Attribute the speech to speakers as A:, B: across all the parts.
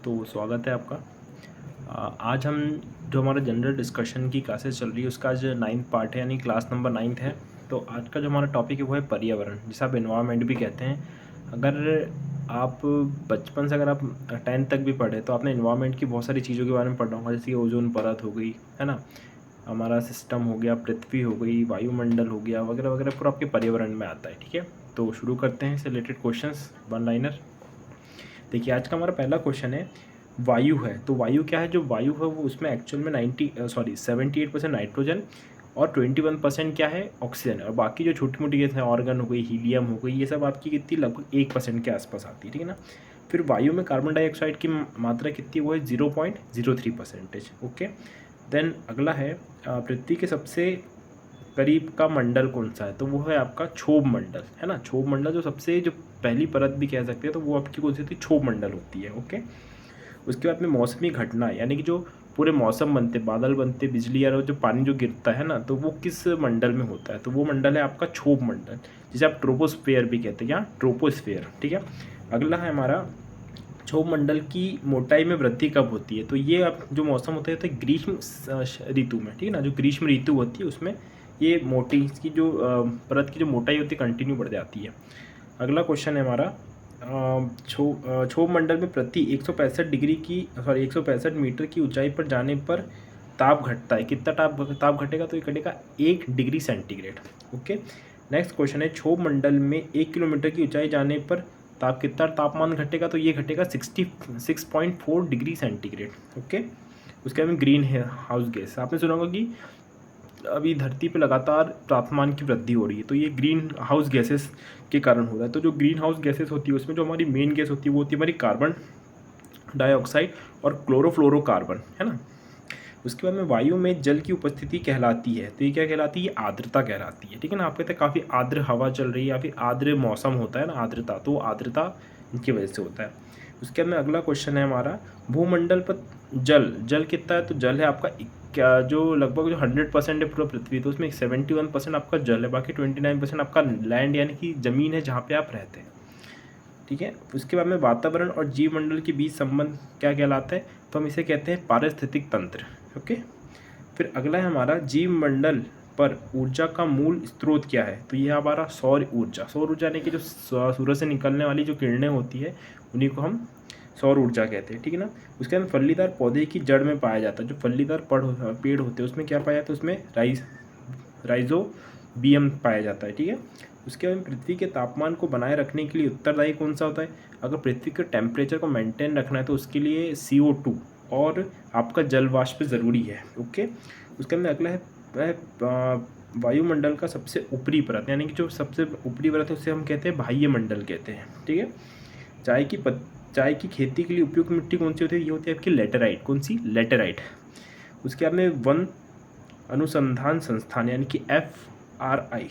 A: तो स्वागत है आपका। आज हम जो हमारा जनरल डिस्कशन की क्लासेस चल रही है उसका आज 9th पार्ट है, यानी क्लास नंबर 9th है। तो आज का जो हमारा टॉपिक है वो है पर्यावरण, जिसे आप एनवायरनमेंट भी कहते हैं। अगर आप बचपन से अगर आप 10th तक भी पढ़े तो आपने एनवायरनमेंट की बहुत सारी चीज़ों के बारे में पढ़ा होगा, जैसे कि ओजोन परत हो गई, है ना, हमारा सिस्टम हो गया, पृथ्वी हो गई, वायुमंडल हो गया, वगैरह वगैरह, पूरा आपके पर्यावरण में आता है। ठीक है, तो शुरू करते हैं इससे रिलेटेड क्वेश्चंस, वन लाइनर। देखिए आज का हमारा पहला क्वेश्चन है, वायु है। तो वायु क्या है? जो वायु है वो उसमें एक्चुअल में 78% नाइट्रोजन और 21% क्या है, ऑक्सीजन। और बाकी जो छोटी मोटी गैस हैं, ऑर्गन हो गई, हीलियम हो गई, ये सब आपकी कितनी लगभग 1% के आसपास आती है। ठीक है ना। फिर वायु में कार्बन डाइऑक्साइड की मात्रा कितनी, वो है 0.03%। ओके। देन अगला है, पृथ्वी के सबसे करीब का मंडल कौन सा है? तो वो है आपका क्षोभ मंडल, है ना। क्षोभ मंडल जो सबसे जो पहली परत भी कह सकते हैं, तो वो आपकी कौन सी होती है? क्षोभ मंडल होती है। ओके। उसके बाद में मौसमी घटना, यानी कि जो पूरे मौसम बनते, बादल बनते, बिजली और जो पानी जो गिरता है ना, तो वो किस मंडल में होता है? तो वो मंडल है आपका क्षोभ मंडल, जिसे आप ट्रोपोस्फेयर भी कहते हैं, या ट्रोपोस्फेयर। ठीक है। अगला है हमारा, क्षोभ मंडल की मोटाई में वृद्धि कब होती है? तो ये अब जो मौसम होता है तो ग्रीष्म ऋतु में। ठीक है ना, जो ग्रीष्म ऋतु होती है उसमें ये मोटी इसकी जो परत की जो मोटाई होती है कंटिन्यू बढ़ जाती है। अगला क्वेश्चन है हमारा, क्षोभ मंडल में प्रति 165 मीटर की ऊंचाई पर जाने पर ताप घटता है। कितना ताप घटेगा? तो ये घटेगा 1 degree centigrade. Okay. Next question है, क्षोभ मंडल में 1 किलोमीटर की ऊंचाई जाने पर कितना तापमान घटेगा? तो ये घटेगा 66.4 डिग्री सेंटीग्रेड। ओके। उसके बाद में ग्रीन हाउस गैस, आपने सुना होगा कि अभी धरती पे लगातार तापमान की वृद्धि हो रही है, तो ये ग्रीन हाउस गैसेस के कारण हो रहा है। तो जो ग्रीन हाउस गैसेस होती है उसमें जो हमारी मेन गैस होती है वो होती है हमारी कार्बन डाइऑक्साइड और क्लोरोफ्लोरोकार्बन, है ना। उसके बाद में वायु में जल की उपस्थिति कहलाती है, तो ये क्या कहलाती है? आर्द्रता कहलाती है। ठीक है ना। आप कहते हैं काफ़ी आर्द्र हवा चल रही है या फिर आर्द्र मौसम होता है ना, आर्द्रता, तो आर्द्रता इनकी वजह से होता है। उसके बाद में अगला क्वेश्चन है हमारा, भूमंडल पर जल कितना है? तो जल है आपका क्या, जो लगभग जो 100% है पूरा पृथ्वी, तो उसमें 71% आपका जल है, बाकी 29% आपका लैंड यानी कि ज़मीन है जहाँ पे आप रहते हैं। ठीक है। उसके बाद में वातावरण और जीवमंडल के बीच संबंध क्या कहलाता है? तो हम इसे कहते हैं पारिस्थितिक तंत्र। ओके। फिर अगला है हमारा, जीवमंडल पर ऊर्जा का मूल स्रोत क्या है? तो ये हमारा सौर ऊर्जा। सौर ऊर्जा यानी कि जो सूरज से निकलने वाली जो किरणें होती है उन्हीं को हम सौर ऊर्जा कहते हैं। ठीक है ना। उसके बाद फलीदार पौधे की जड़ में पाया जाता है, जो फलीदार पेड़ होते हैं उसमें क्या पाया जाता है? उसमें राइजोबियम पाया जाता है। ठीक है। उसके बाद पृथ्वी के तापमान को बनाए रखने के लिए उत्तरदायी कौन सा होता है? अगर पृथ्वी के टेम्परेचर को मेंटेन रखना है तो उसके लिए CO2 और आपका जल वाष्प ज़रूरी है। ओके। उसके अंदर अगला है वायुमंडल का सबसे ऊपरी परत, यानी कि जो सबसे ऊपरी परत है उसे हम कहते हैं बाह्य मंडल कहते हैं। ठीक है। चाय की खेती के लिए उपयुक्त मिट्टी कौन सी होती है? ये होती है आपकी लेटेराइट। कौन सी? लेटेराइट। उसके बाद में वन अनुसंधान संस्थान यानी कि FRI,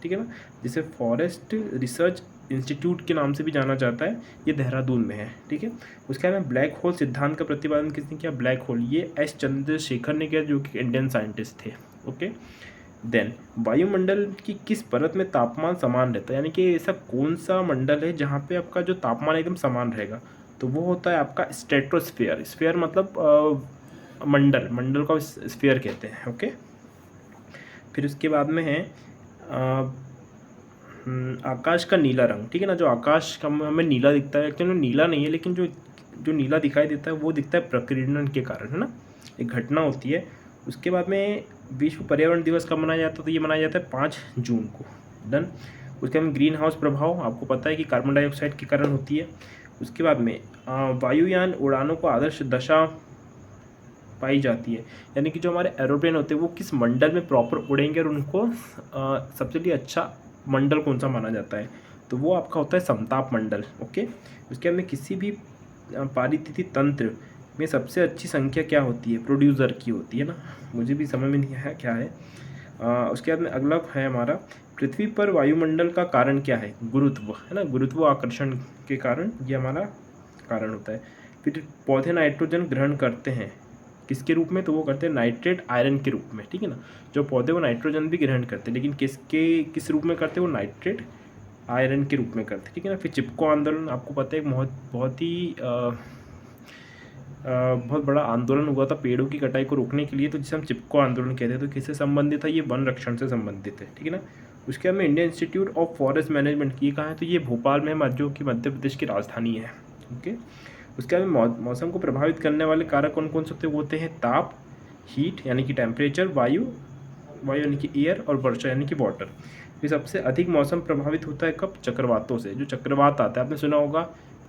A: ठीक है ना, जिसे फॉरेस्ट रिसर्च इंस्टीट्यूट के नाम से भी जाना जाता है, ये देहरादून में है। ठीक है। उसके बाद में ब्लैक होल सिद्धांत का प्रतिपादन किसने किया? ब्लैक होल, ये S चंद्रशेखर ने किया, जो कि इंडियन साइंटिस्ट थे। ओके। देन वायुमंडल की किस परत में तापमान समान रहता है? यानी कि ऐसा कौन सा मंडल है जहाँ पे आपका जो तापमान एकदम समान रहेगा? तो वो होता है आपका स्ट्रेटोस्फेयर। स्फेयर मतलब मंडल को स्फेयर कहते हैं। ओके। फिर उसके बाद में है आकाश का नीला रंग। ठीक है ना। जो आकाश का हमें नीला दिखता है, एक्चुअली नीला नहीं है, लेकिन जो नीला दिखाई देता है वो दिखता है प्रकीर्णन के कारण, है ना, एक घटना होती है। उसके बाद में विश्व पर्यावरण दिवस कब मनाया जाता है? तो ये मनाया जाता है 5 जून को। डन। उसके बाद ग्रीन हाउस प्रभाव आपको पता है कि कार्बन डाइऑक्साइड के कारण होती है। उसके बाद में वायुयान उड़ानों को आदर्श दशा पाई जाती है, यानी कि जो हमारे एरोप्लेन होते हैं वो किस मंडल में प्रॉपर उड़ेंगे और उनको सबसे लिए अच्छा मंडल कौन सा माना जाता है? तो वो आपका होता है समताप मंडल। ओके। उसके अंदर किसी भी पारिस्थितिकी तंत्र में सबसे अच्छी संख्या क्या होती है? प्रोड्यूसर की होती है ना, मुझे भी समझ में नहीं आया क्या है। उसके बाद में अगला है हमारा, पृथ्वी पर वायुमंडल का कारण क्या है? गुरुत्व, है ना, गुरुत्व आकर्षण के कारण ये हमारा कारण होता है। फिर पौधे नाइट्रोजन ग्रहण करते हैं किसके रूप में? तो वो करते हैं नाइट्रेट आयरन के रूप में। ठीक है ना। जो पौधे वो नाइट्रोजन भी ग्रहण करते हैं, लेकिन किस रूप में करते हैं? वो नाइट्रेट आयरन के रूप में करते हैं। ठीक है ना। फिर चिपको आंदोलन आपको पता है बहुत ही बहुत बड़ा आंदोलन हुआ था पेड़ों की कटाई को रोकने के लिए, तो जिसे हम चिपको आंदोलन कहते हैं। तो किससे संबंधित है? ये वन रक्षण से संबंधित है, ठीक है ना। उसके बाद में Indian institute of forest management की कहाँ है? तो ये भोपाल में है, जो कि मध्य प्रदेश की राजधानी है। ओके। उसके बाद में मौसम को प्रभावित करने वाले कारक कौन कौन से होते हैं? वो होते हैं ताप, हीट यानी कि टेम्परेचर, वायु यानी कि एयर, और वर्षा यानी कि वाटर। ये सबसे अधिक मौसम प्रभावित होता है कब? चक्रवातों से। जो चक्रवात आता है, आपने सुना होगा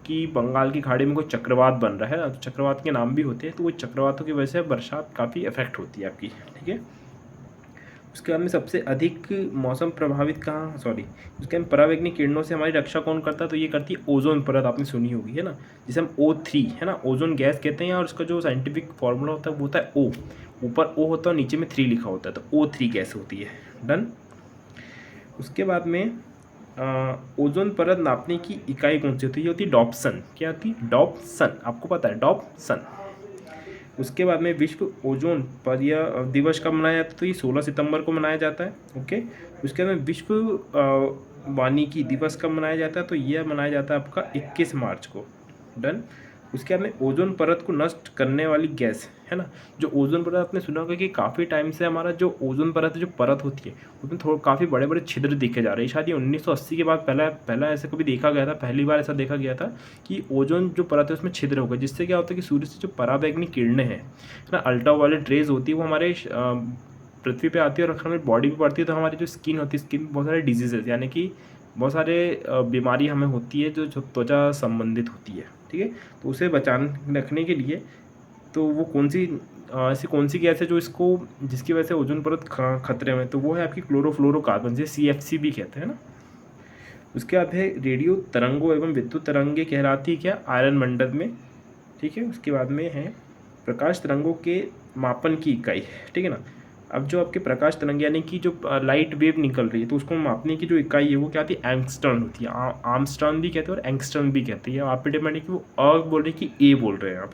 A: कि बंगाल की खाड़ी में कोई चक्रवात बन रहा है, तो चक्रवात के नाम भी होते हैं। तो वो चक्रवातों की वजह से बरसात काफ़ी इफेक्ट होती है आपकी, ठीक है। उसके बाद में सबसे अधिक मौसम प्रभावित कहाँ, उसके बाद परावैंगनिक किरणों से हमारी रक्षा कौन करता है? तो ये करती है ओजोन परत, आपने सुनी होगी, है ना, जिसे हम O3 है ना, ओजोन गैस कहते हैं। और उसका जो साइंटिफिक फॉर्मूला होता है वो होता है O, ऊपर O होता है और नीचे में 3 लिखा होता है, तो O3 गैस होती है। डन। उसके बाद में ओजोन परत नापने की इकाई कौन सी होती है? ये होती है डॉप्सन। क्या होती है? डॉप्सन, आपको पता है, डॉप्सन। उसके बाद में विश्व ओजोन दिवस कब मनाया जाता है? तो ये 16 सितंबर को मनाया जाता है। ओके। उसके बाद में विश्व वानिकी दिवस कब मनाया जाता है? तो यह मनाया जाता है आपका 21 मार्च को। डन। उसके बाद में ओजोन परत को नष्ट करने वाली गैस, है ना, जो ओजोन परत, आपने सुना होगा कि काफ़ी टाइम से हमारा जो ओजोन परत जो परत होती है उसमें काफ़ी बड़े बड़े छिद्र दिखे जा रहे हैं। शायद ये 1980 के बाद पहला ऐसे कभी देखा गया था, पहली बार ऐसा देखा गया था कि ओजोन जो परत है उसमें छिद्र हो गए, जिससे क्या होता है कि सूर्य से जो पराबैंगनी किरणें हैं ना, अल्ट्रावायलेट रेज होती है, वो हमारे पृथ्वी पे आती है और हमारी बॉडी पे पड़ती है। तो हमारी जो स्किन होती है, स्किन में बहुत सारे डिजीजेज यानी कि बहुत सारे बीमारी हमें होती है जो त्वचा संबंधित होती है, ठीक है। तो उसे बचाने रखने के लिए तो वो ऐसी कौन सी गैस है जो जिसकी वजह से ओजोन परत खतरे में? तो वो है आपकी क्लोरोफ्लोरोकार्बन, जिसे CFC भी कहते हैं ना। उसके बाद है रेडियो तरंगों एवं विद्युत तरंगे कहलाती है क्या? आयरन मंडल में, ठीक है। उसके बाद में है प्रकाश तरंगों के मापन की इकाई, ठीक है ना। अब जो आपके प्रकाश तरंग यानी कि जो लाइट वेव निकल रही है, तो उसको मापने की जो इकाई है वो क्या आती है? एंगस्ट्रॉन होती है। आर्मस्ट्रॉन भी कहते हैं और एंगस्ट्रॉन भी कहते हैं। आप पे डिपेंड है कि वो बोल रहे हैं कि ए बोल रहे हैं आप।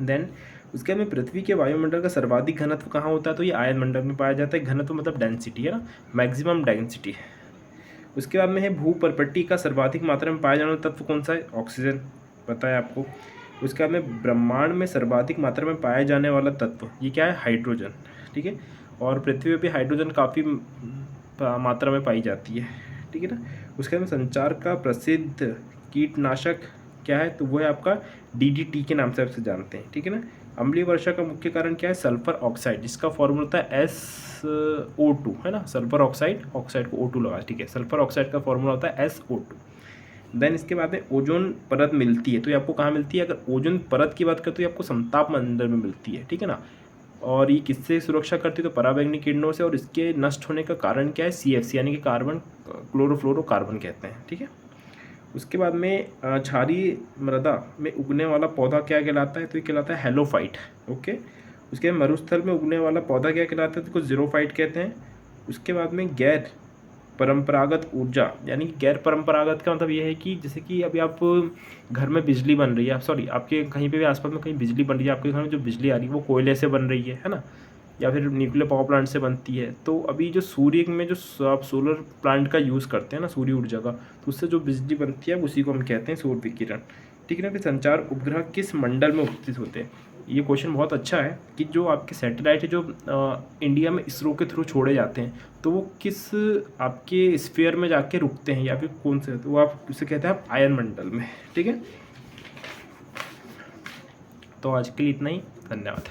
A: देन उसके बाद में पृथ्वी के वायुमंडल का सर्वाधिक घनत्व कहाँ होता है? तो ये आयन मंडल में पाया जाता है। घनत्व मतलब डेंसिटी, है ना, मैक्सिमम डेंसिटी। उसके बाद में है भूपर्पट्टी का सर्वाधिक मात्रा में पाया जाने वाला तत्व कौन सा है? ऑक्सीजन, पता है आपको। उसके बाद में ब्रह्मांड में सर्वाधिक मात्रा में पाया जाने वाला तत्व ये क्या है? हाइड्रोजन, ठीक है। और पृथ्वी पर भी हाइड्रोजन काफ़ी मात्रा में पाई जाती है, ठीक है ना। उसके बाद में संचार का प्रसिद्ध कीटनाशक क्या है? तो वो है आपका DDT के नाम से आप जानते हैं, ठीक है ना। अम्लीय वर्षा का मुख्य कारण क्या है? सल्फर ऑक्साइड, जिसका फॉर्मूला होता है SO2, है ना। सल्फर ऑक्साइड को O2 लगा, ठीक है। सल्फर ऑक्साइड का फॉर्मूला होता है SO2। देन इसके बाद में ओजोन परत मिलती है, तो ये आपको कहाँ मिलती है? अगर ओजोन परत की बात करें तो ये आपको समताप मंडल में मिलती है, ठीक है ना। और ये किससे सुरक्षा करती है? तो पराबैंगनी किरणों से। और इसके नष्ट होने का कारण क्या है? CFC यानी कि कार्बन, क्लोरोफ्लोरोकार्बन कहते हैं, ठीक है। उसके बाद में क्षारीय मृदा में उगने वाला पौधा क्या कहलाता है? तो ये कहलाता है हेलोफाइट। ओके। उसके बाद मरुस्थल में उगने वाला पौधा क्या कहलाता है? तो कुछ जीरोफाइट कहते हैं। उसके बाद में गैर परंपरागत ऊर्जा, यानी कि गैर परंपरागत का मतलब ये है कि जैसे कि अभी आप घर में बिजली बन रही है, आपके कहीं पे भी आसपास में कहीं बिजली बन रही है, आपके घर में जो बिजली आ रही है वो कोयले से बन रही है ना, या फिर न्यूक्लियर पावर प्लांट से बनती है। तो अभी जो सूर्य में जो आप सोलर प्लांट का यूज़ करते हैं ना, सूर्य ऊर्जा का, तो उससे जो बिजली बनती है उसी को हम कहते हैं सौर विकिरण, ठीक है ना। फिर संचार उपग्रह किस मंडल में उपस्थित होते हैं? ये क्वेश्चन बहुत अच्छा है कि जो आपके सैटेलाइट है जो इंडिया में इसरो के थ्रू छोड़े जाते हैं, तो वो किस आपके स्फीयर में जाके रुकते हैं या फिर कौन से? तो वो आप उसे कहते हैं आप आयन मंडल में, ठीक है। तो आज के लिए इतना ही, धन्यवाद।